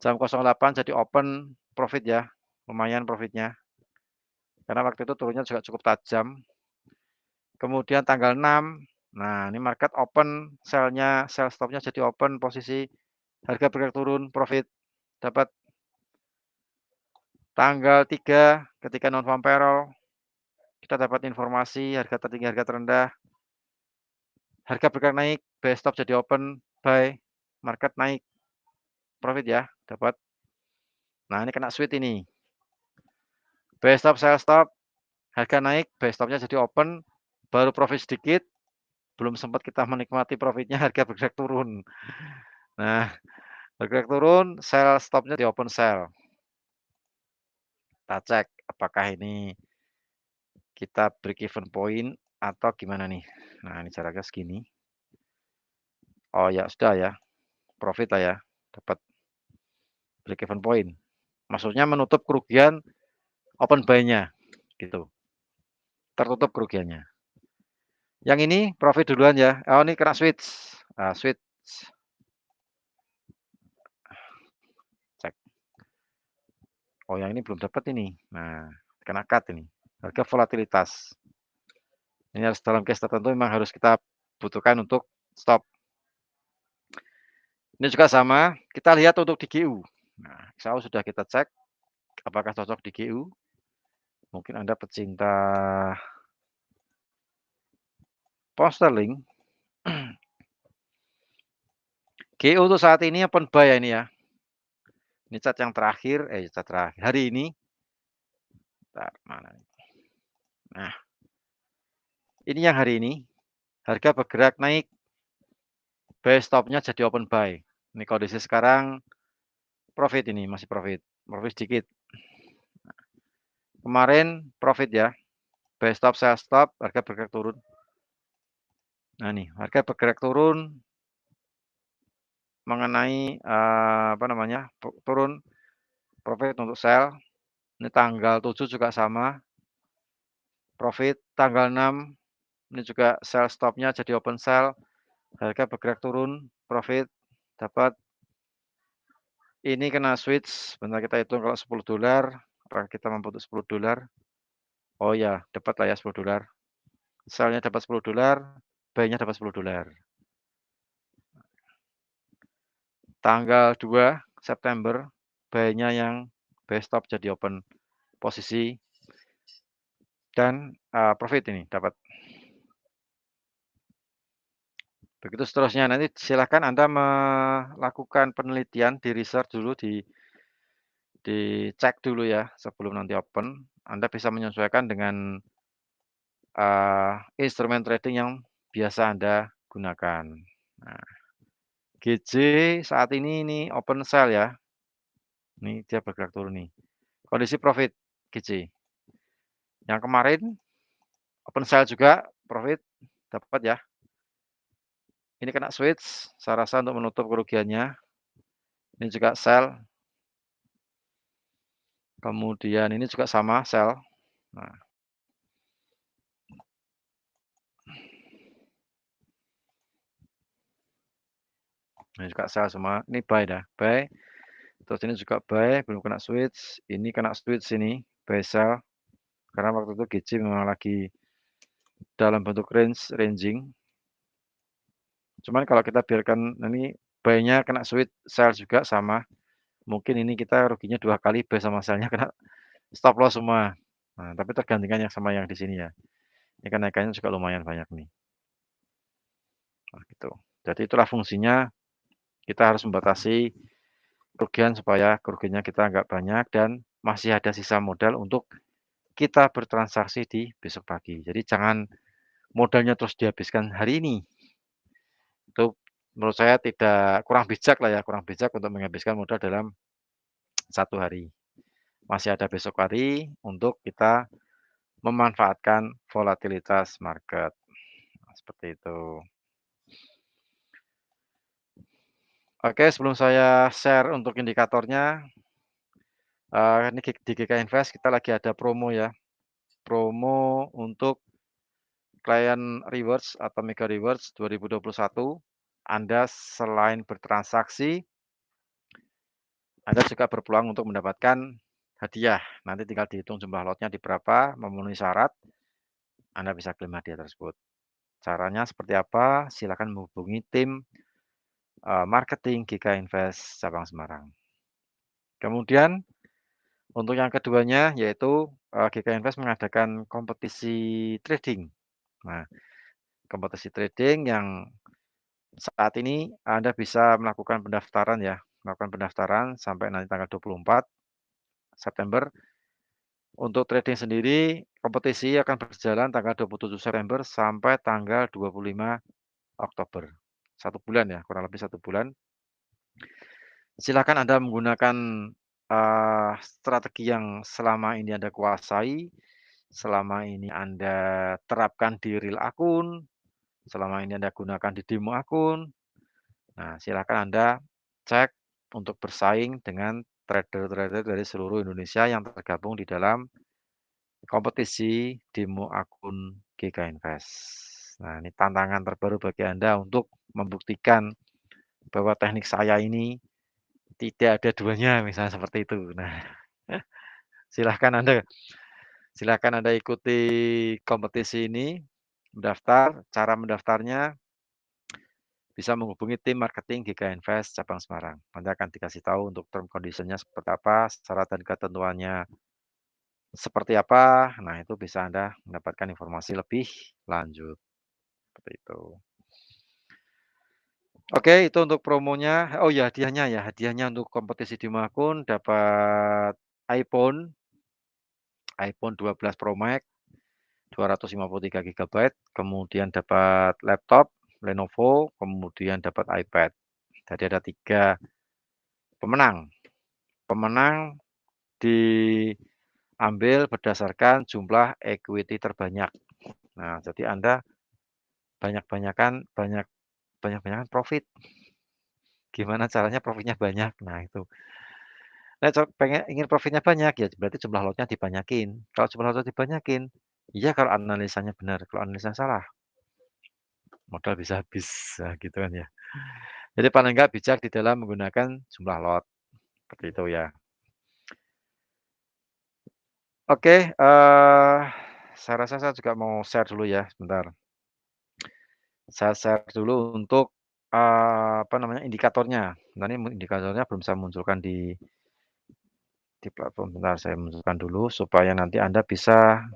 jam 08 jadi open profit ya. Lumayan profitnya. Karena waktu itu turunnya juga cukup tajam. Kemudian tanggal 6, nah ini market open, sell stop-nya jadi open, posisi harga bergerak turun, profit dapat. Tanggal 3 ketika non farm payroll, kita dapat informasi harga tertinggi, harga terendah, harga bergerak naik, buy stop jadi open, buy, market naik, profit ya, dapat. Nah ini kena sweet ini, buy stop, sell stop, harga naik, buy stop-nya jadi open, baru profit sedikit, belum sempat kita menikmati profitnya, harga bergerak turun. Nah, bergerak turun, sell stop-nya di open sell. Kita cek apakah ini kita break even point atau gimana nih. Nah, ini jaraknya segini. Oh ya sudah ya, profit lah ya, dapat break even point. Maksudnya menutup kerugian open buy-nya gitu. Tertutup kerugiannya. Yang ini profit duluan ya. Oh, ini kena switch. Ah, switch. Cek. Oh, yang ini belum dapat ini. Nah, kena cut ini. Harga volatilitas. Ini harus dalam case tertentu memang harus kita butuhkan untuk stop. Ini juga sama, kita lihat untuk di GU. Nah, XAU sudah kita cek apakah cocok di GU. Mungkin Anda pecinta pound sterling. GU untuk saat ini open buy ya ini ya. Ini chart yang terakhir, chart terakhir hari ini. Bentar, mana nih? Nah, ini yang hari ini. Harga bergerak naik. Buy stop-nya jadi open buy. Ini kondisi sekarang profit ini, masih profit. Profit sedikit. Kemarin profit ya. Buy stop, sell stop, harga bergerak turun. Nah nih, harga bergerak turun mengenai apa namanya? Turun profit untuk sell. Ini tanggal 7 juga sama. Profit tanggal 6 ini juga sell stop-nya jadi open sell. Harga bergerak turun, profit dapat. Ini kena switch. Bentar kita hitung kalau $10. Apakah kita mampu untuk $10? Oh ya, dapat lah ya $10. Sell-nya dapat $10, buy-nya dapat $10. Tanggal 2 September, buy-nya yang buy stop jadi open posisi dan profit ini dapat. Begitu seterusnya, nanti silahkan Anda melakukan penelitian, di research dulu, dicek dulu ya sebelum nanti open. Anda bisa menyesuaikan dengan instrumen trading yang biasa Anda gunakan. Nah, GJ saat ini open sell ya. Ini dia bergerak turun nih. Kondisi profit GJ. Yang kemarin open sell juga profit dapat ya. Ini kena switch, saya rasa untuk menutup kerugiannya. Ini juga sell. Kemudian ini juga sama sell. Nah, ini juga sell semua. Ini buy dah, buy. Terus ini juga buy, belum kena switch. Ini kena switch ini, buy sell. Karena waktu itu GJ memang lagi dalam bentuk ranging. Cuman kalau kita biarkan ini buy-nya kena switch, sell juga sama. Mungkin ini kita ruginya 2 kali, buy sama sell-nya kena stop loss semua. Nah, tapi tergantikan yang sama yang di sini ya. Ini kenaikannya juga lumayan banyak nih. Nah, gitu. Jadi itulah fungsinya kita harus membatasi kerugian supaya kerugiannya kita nggak banyak dan masih ada sisa modal untuk kita bertransaksi di besok pagi. Jadi jangan modalnya terus dihabiskan hari ini. Itu menurut saya kurang bijak lah ya, kurang bijak untuk menghabiskan modal dalam satu hari. Masih ada besok hari untuk kita memanfaatkan volatilitas market. Nah, seperti itu. Oke, sebelum saya share untuk indikatornya, ini di GK Invest kita lagi ada promo ya. Promo untuk Client Rewards atau Mega Rewards 2021. Anda selain bertransaksi, Anda juga berpeluang untuk mendapatkan hadiah. Nanti tinggal dihitung jumlah lotnya di berapa, memenuhi syarat. Anda bisa klaim hadiah tersebut. Caranya seperti apa? Silakan menghubungi tim, marketing GK Invest cabang Semarang. Kemudian untuk yang keduanya yaitu, GK Invest mengadakan kompetisi trading. Nah, kompetisi trading yang saat ini Anda bisa melakukan pendaftaran sampai nanti tanggal 24 September. Untuk trading sendiri, kompetisi akan berjalan tanggal 27 September sampai tanggal 25 Oktober. 1 bulan ya, kurang lebih 1 bulan. Silakan Anda menggunakan, strategi yang selama ini Anda kuasai, selama ini Anda terapkan di real akun, selama ini Anda gunakan di demo akun. Nah, silakan Anda cek untuk bersaing dengan trader-trader dari seluruh Indonesia yang tergabung di dalam kompetisi demo akun GK Invest. Nah, ini tantangan terbaru bagi Anda untuk membuktikan bahwa teknik saya ini tidak ada duanya, misalnya seperti itu. Nah, silahkan Anda silahkan Anda ikuti kompetisi ini, mendaftar. Cara mendaftarnya bisa menghubungi tim marketing GK Invest cabang Semarang. Nanti akan dikasih tahu untuk term condition-nya seperti apa, syarat dan ketentuannya seperti apa. Nah, itu bisa Anda mendapatkan informasi lebih lanjut, seperti itu. Oke, itu untuk promonya. Oh ya, hadiahnya ya, hadiahnya untuk kompetisi di Makun dapat iPhone, iPhone 12 Pro Max 253 GB, kemudian dapat laptop Lenovo, kemudian dapat iPad. Jadi ada 3 pemenang. Pemenang diambil berdasarkan jumlah equity terbanyak. Nah, jadi Anda banyak-banyakan profit. Gimana caranya profitnya banyak? Nah, itu. Nah, ingin profitnya banyak, ya berarti jumlah lotnya dibanyakin. Kalau jumlah lotnya dibanyakin, iya kalau analisanya benar. Kalau analisanya salah, modal bisa habis. Nah, gitu kan ya. Jadi paling enggak bijak di dalam menggunakan jumlah lot, seperti itu ya. Oke, saya rasa saya juga mau share dulu ya, sebentar. Saya share dulu untuk, apa namanya, indikatornya. Nah, ini indikatornya belum saya munculkan di platform. Bentar, saya munculkan dulu supaya nanti Anda bisa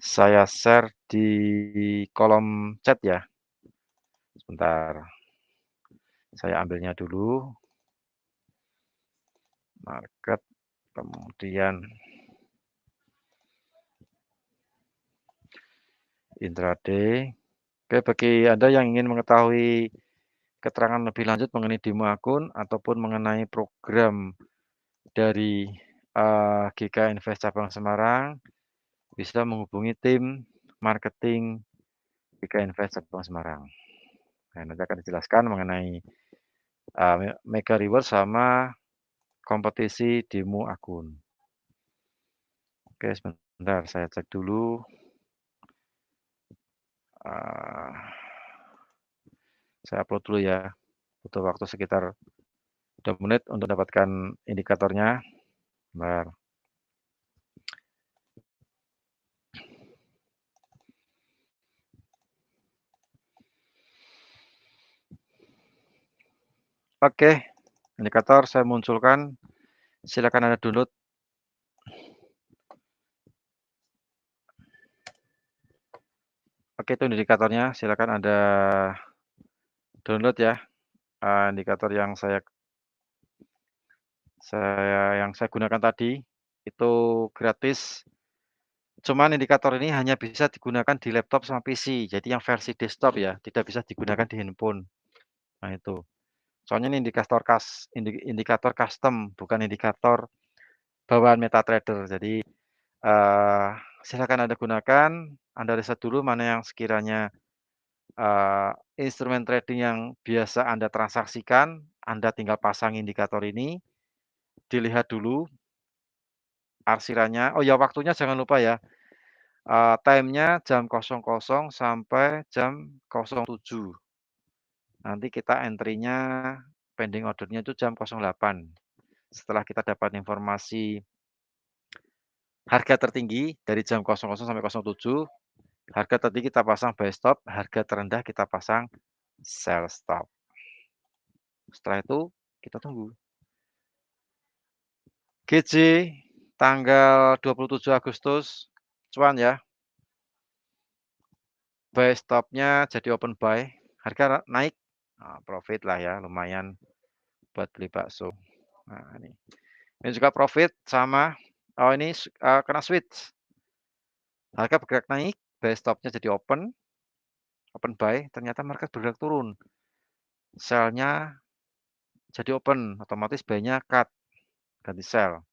saya share di kolom chat ya. Sebentar, saya ambilnya dulu, market, kemudian intraday. Oke, bagi Anda yang ingin mengetahui keterangan lebih lanjut mengenai demo akun ataupun mengenai program dari, GK Invest cabang Semarang, bisa menghubungi tim marketing GK Invest cabang Semarang. Nah, nanti akan dijelaskan mengenai, Mega Reward sama kompetisi demo akun. Oke, sebentar saya cek dulu, saya upload dulu ya, butuh waktu sekitar 2 menit untuk dapatkan indikatornya, bentar. Oke, indikator saya munculkan, silakan Anda download. Oke, itu indikatornya, silakan Anda download ya, indikator yang saya gunakan tadi, itu gratis. Cuman indikator ini hanya bisa digunakan di laptop sama PC, jadi yang versi desktop ya, tidak bisa digunakan di handphone. Nah itu. Soalnya ini indikator custom, bukan indikator bawaan MetaTrader. Jadi, silakan Anda gunakan, Anda riset dulu mana yang sekiranya, instrumen trading yang biasa Anda transaksikan, Anda tinggal pasang indikator ini, dilihat dulu arsirannya. Oh ya, waktunya jangan lupa ya, time-nya jam 00.00 sampai jam 07.00. Nanti kita entry-nya, pending order-nya itu jam 08.00. Setelah kita dapat informasi harga tertinggi dari jam 00.00 sampai 07.00, Harga tertinggi kita pasang buy stop, harga terendah kita pasang sell stop. Setelah itu kita tunggu. GJ tanggal 27 Agustus, cuan ya. Buy stopnya jadi open buy, harga naik, profit lah ya, lumayan buat beli bakso. Nah ini juga profit sama, oh ini kena switch, harga bergerak naik, buy stopnya jadi open buy, ternyata market bergerak turun, sell-nya jadi open, otomatis buy-nya cut, ganti sell.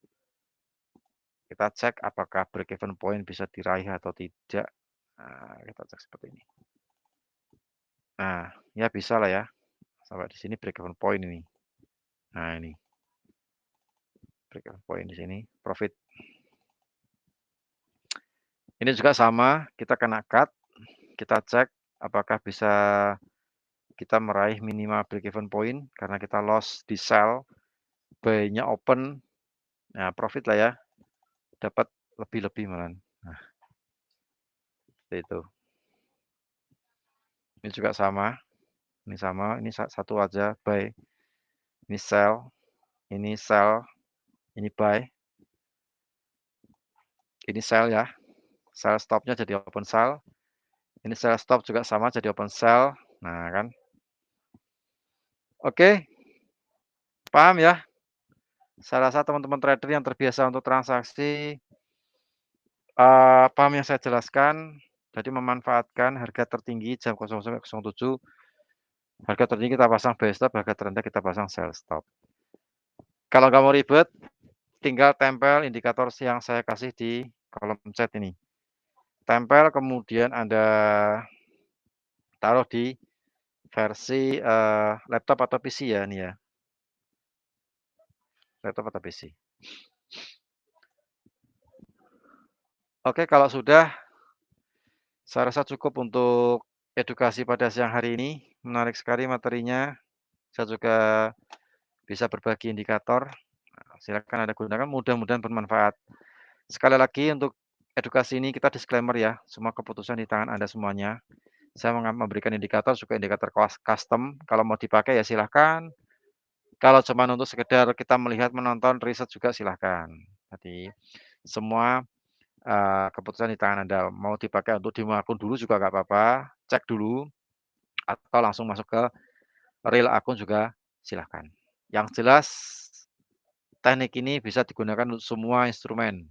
Kita cek apakah break even point bisa diraih atau tidak. Nah, kita cek seperti ini. Nah, ya bisa lah ya. Sampai di sini break even point ini. Nah, ini. Break even point di sini, profit. Ini juga sama, kita kena cut. Kita cek apakah bisa kita meraih minimal break even point karena kita loss di sell, buy-nya open. Nah, profit lah ya. Dapat lebih-lebih malah. Nah, seperti itu. Ini juga sama. Ini sama, ini satu aja buy. Ini sell, ini buy. Ini sell ya. Sell stopnya jadi open sell. Ini sell stop juga sama jadi open sell. Nah, kan. Oke, paham ya? Saya rasa teman-teman trader yang terbiasa untuk transaksi paham yang saya jelaskan. Jadi memanfaatkan harga tertinggi jam 00.07, harga tertinggi kita pasang buy stop, harga terendah kita pasang sell stop. Kalau nggak mau ribet, tinggal tempel indikator yang saya kasih di kolom chat ini. Tempel kemudian Anda taruh di versi laptop atau PC ya ini ya. Laptop atau PC. Oke, kalau sudah, saya rasa cukup untuk edukasi pada siang hari ini. Menarik sekali materinya. Saya juga bisa berbagi indikator. Silakan Anda gunakan, mudah-mudahan bermanfaat. Sekali lagi untuk edukasi ini kita disclaimer ya, semua keputusan di tangan Anda semuanya. Saya memberikan indikator, juga indikator custom. Kalau mau dipakai ya silahkan. Kalau cuma untuk sekedar kita melihat, menonton, riset juga silahkan. Jadi semua keputusan di tangan Anda. Mau dipakai untuk demo akun dulu juga nggak apa-apa, cek dulu, atau langsung masuk ke real akun juga silahkan. Yang jelas teknik ini bisa digunakan untuk semua instrumen,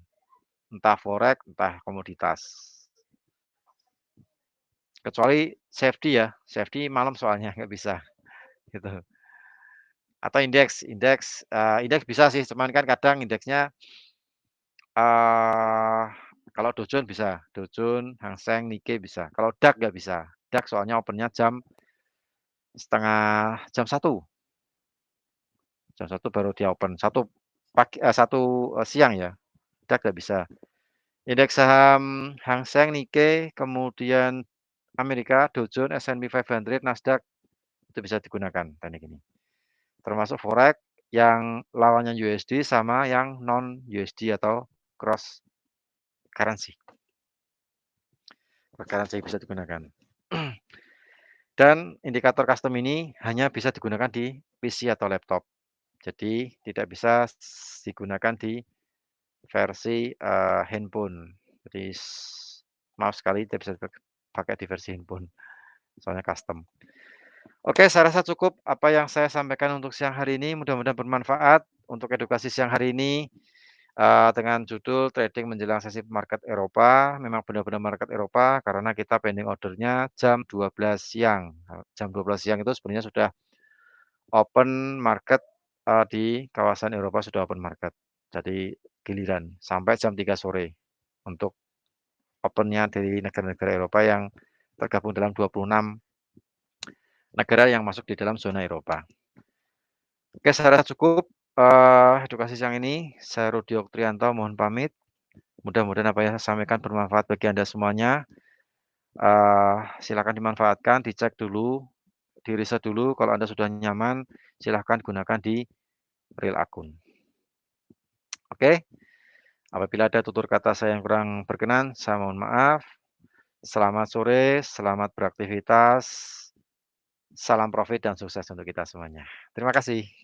entah forex, entah komoditas. Kecuali safety ya, safety malam soalnya nggak bisa, gitu. Atau indeks bisa sih, cuman kan kadang indeksnya kalau Dow Jones bisa, Dow Jones, Hang Seng, Nikkei bisa. Kalau DAX nggak bisa. DAX soalnya opennya jam 1. Jam 1 baru dia open. 1 siang ya. DAX nggak bisa. Indeks saham Hang Seng, Nikkei, kemudian Amerika, Dow Jones, S&P 500, Nasdaq itu bisa digunakan teknik ini. Termasuk forex yang lawannya USD sama yang non USD atau cross currency. Currency bisa digunakan. Dan indikator custom ini hanya bisa digunakan di PC atau laptop. Jadi tidak bisa digunakan di versi handphone. Jadi maaf sekali tidak bisa pakai di versi handphone, soalnya custom. Oke, saya rasa cukup apa yang saya sampaikan untuk siang hari ini. Mudah-mudahan bermanfaat untuk edukasi siang hari ini. Dengan judul trading menjelang sesi market Eropa, memang benar-benar market Eropa karena kita pending ordernya jam 12 siang. Jam 12 siang itu sebenarnya sudah open market, di kawasan Eropa sudah open market. Jadi giliran sampai jam 3 sore untuk opennya dari negara-negara Eropa yang tergabung dalam 26 negara yang masuk di dalam zona Eropa. Oke, saya rasa cukup, edukasi siang ini. Saya Rudi Oktrianto mohon pamit. Mudah-mudahan apa yang saya sampaikan bermanfaat bagi Anda semuanya. Silakan dimanfaatkan, dicek dulu, di-riset dulu, kalau Anda sudah nyaman, silahkan gunakan di real akun. Oke, apabila ada tutur kata saya yang kurang berkenan, saya mohon maaf. Selamat sore, selamat beraktivitas, salam profit dan sukses untuk kita semuanya. Terima kasih.